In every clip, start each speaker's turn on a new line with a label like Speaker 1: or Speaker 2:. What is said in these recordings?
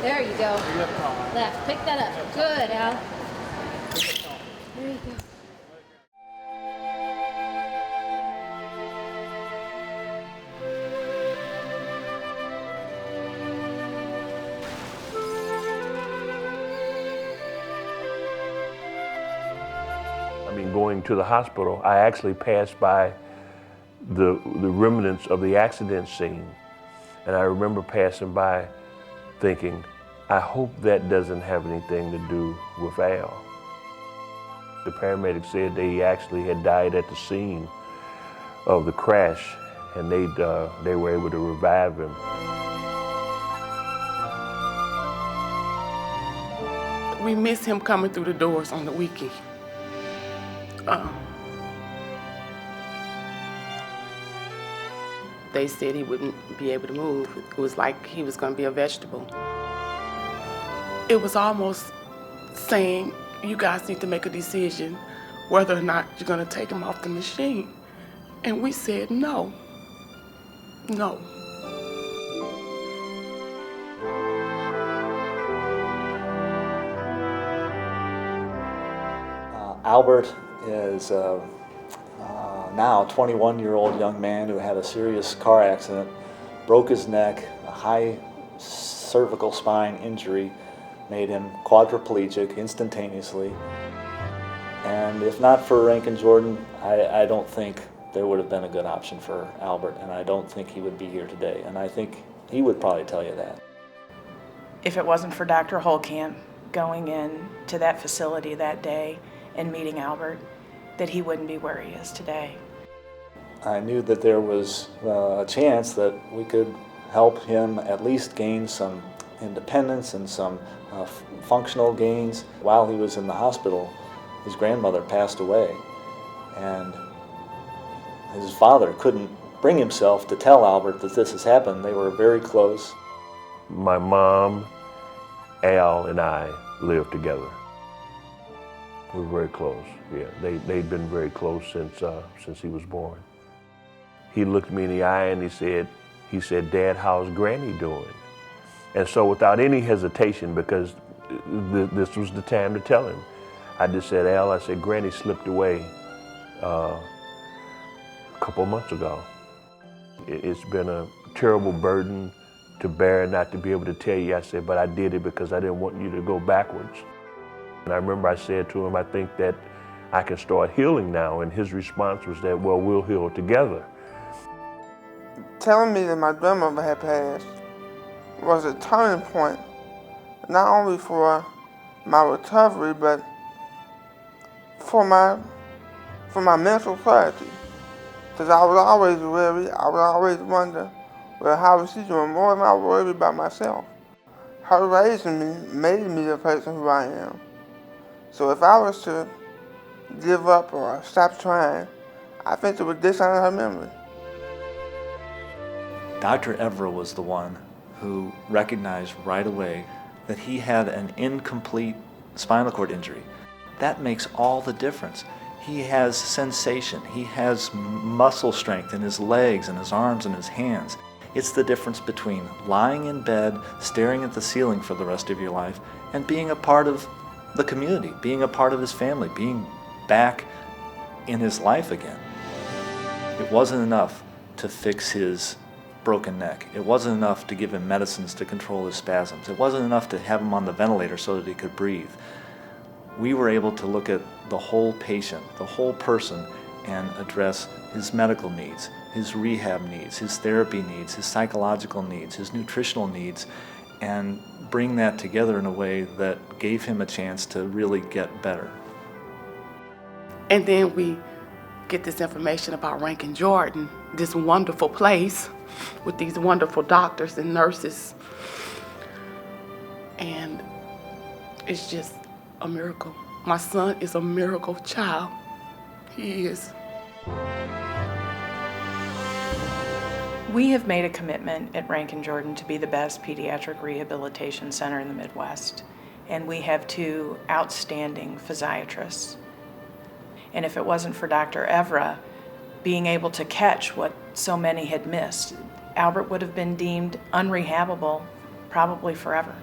Speaker 1: There you go. Left. Pick that up. Good, Al. There you go.
Speaker 2: I mean, going to the hospital, I actually passed by the remnants of the accident scene. And I remember passing by thinking, I hope that doesn't have anything to do with Al. The paramedics said that he actually had died at the scene of the crash, and they were able to revive him.
Speaker 3: We miss him coming through the doors on the weekend. They said he wouldn't be able to move. It was like he was going to be a vegetable. It was almost saying, you guys need to make a decision whether or not you're going to take him off the machine. And we said no. No.
Speaker 4: Albert is now a 21-year-old young man who had a serious car accident, broke his neck, a high cervical spine injury made him quadriplegic instantaneously. And if not for Ranken Jordan, I don't think there would have been a good option for Albert, and I don't think he would be here today. And I think he would probably tell you that.
Speaker 5: If it wasn't for Dr. Holkamp going in to that facility that day and meeting Albert, that he wouldn't be where he is today.
Speaker 4: I knew that there was a chance that we could help him at least gain some independence and some functional gains. While he was in the hospital, his grandmother passed away, and his father couldn't bring himself to tell Albert that this has happened. They were very close.
Speaker 2: My mom, Al, and I lived together. We were very close. Yeah, they'd been very close since he was born. He looked me in the eye and he said, Dad, how's Granny doing? And so without any hesitation, because this was the time to tell him, I just said, Al, I said, Granny slipped away a couple months ago. It's been a terrible burden to bear not to be able to tell you. I said, but I did it because I didn't want you to go backwards. And I remember I said to him, I think that I can start healing now. And his response was that, well, we'll heal together.
Speaker 6: Telling me that my grandmother had passed was a turning point, not only for my recovery, but for my mental clarity. Because I was always worried, I would always wonder, well, how is she doing? More than I worried about myself. Her raising me made me the person who I am. So if I was to give up or stop trying, I think it would dishonor her memory.
Speaker 4: Dr. Evra was the one who recognized right away that he had an incomplete spinal cord injury. That makes all the difference. He has sensation, he has muscle strength in his legs and his arms and his hands. It's the difference between lying in bed, staring at the ceiling for the rest of your life, and being a part of the community, being a part of his family, being back in his life again. It wasn't enough to fix his broken neck. It wasn't enough to give him medicines to control his spasms. It wasn't enough to have him on the ventilator so that he could breathe. We were able to look at the whole patient, the whole person, and address his medical needs, his rehab needs, his therapy needs, his psychological needs, his nutritional needs, and bring that together in a way that gave him a chance to really get better.
Speaker 3: And then we get this information about Ranken Jordan, this wonderful place with these wonderful doctors and nurses. And it's just a miracle. My son is a miracle child. He is.
Speaker 5: We have made a commitment at Ranken Jordan to be the best pediatric rehabilitation center in the Midwest. And we have 2 outstanding physiatrists. And if it wasn't for Dr. Evra being able to catch what so many had missed, Albert would have been deemed unrehabable probably forever.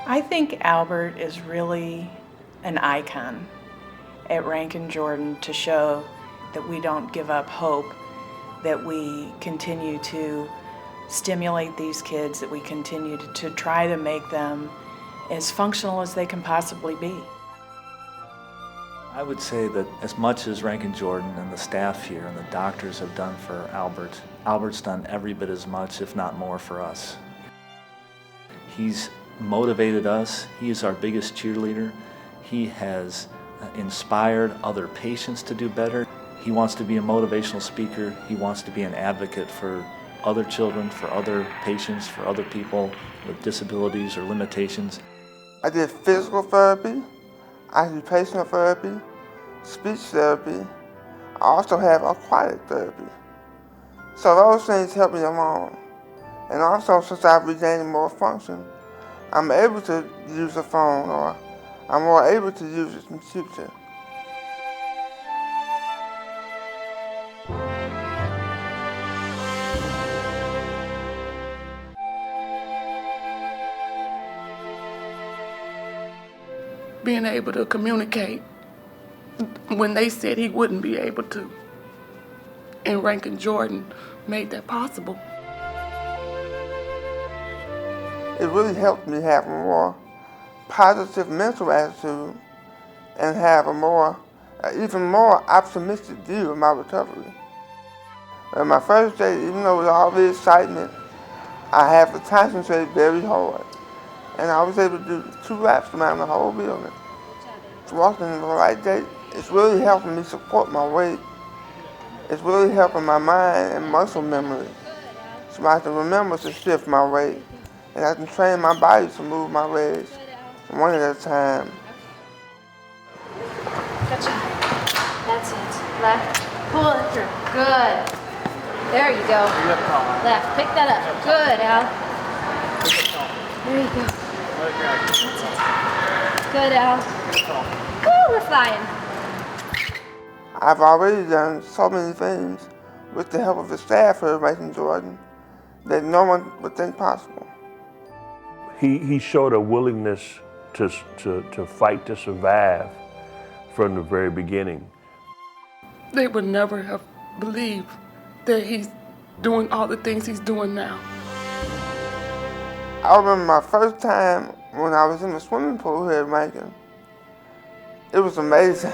Speaker 5: I think Albert is really an icon at Ranken Jordan to show that we don't give up hope, that we continue to stimulate these kids, that we continue to try to make them as functional as they can possibly be.
Speaker 4: I would say that as much as Ranken Jordan and the staff here and the doctors have done for Albert, Albert's done every bit as much, if not more, for us. He's motivated us. He is our biggest cheerleader. He has inspired other patients to do better. He wants to be a motivational speaker. He wants to be an advocate for other children, for other patients, for other people with disabilities or limitations.
Speaker 6: I did physical therapy, occupational therapy, speech therapy. I also have aquatic therapy. So those things help me along. And also, since I've regained more function, I'm able to use a phone, or I'm more able to use it in the future.
Speaker 3: Being able to communicate when they said he wouldn't be able to. And Ranken Jordan made that possible.
Speaker 6: It really helped me have a more positive mental attitude and have a more, even more optimistic view of my recovery. My first day, even though with all the excitement, I had to concentrate very hard. And I was able to do 2 laps around the whole building. Walking in the right gait, it's really helping me support my weight. It's really helping my mind and muscle memory. So I can remember to shift my weight. And I can train my body to move my legs one at a time.
Speaker 1: Gotcha. That's it. Left. Pull it through. Good. There you go. Left. Pick that up. Good, Al. There you go. That's it. Good, Al. Woo, we're flying.
Speaker 6: I've already done so many things with the help of the staff here at Ranken Jordan that no one would think possible.
Speaker 2: He showed a willingness to fight to survive from the very beginning.
Speaker 3: They would never have believed that he's doing all the things he's doing now.
Speaker 6: I remember my first time when I was in the swimming pool here at Ranken. It was amazing.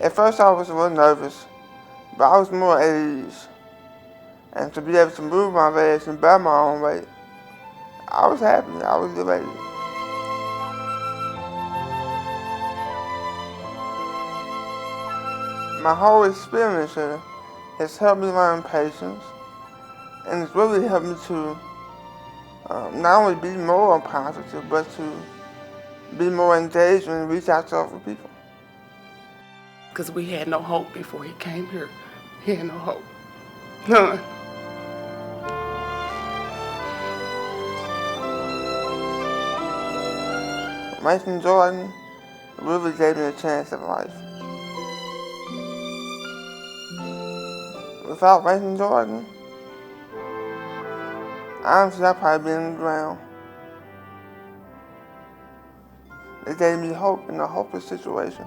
Speaker 6: At first I was a little nervous, but I was more at ease. And to be able to move my legs and bear my own weight, I was happy, I was elated. My whole experience here has helped me learn patience, and it's really helped me to not only be more positive, but to be more engaged and reach out to other people.
Speaker 3: Because we had no hope before he came here. He had no hope. None.
Speaker 6: Ranken Jordan really gave me a chance at life. Without Ranken Jordan, honestly, I'd probably be in the ground. It gave me hope in a hopeless situation.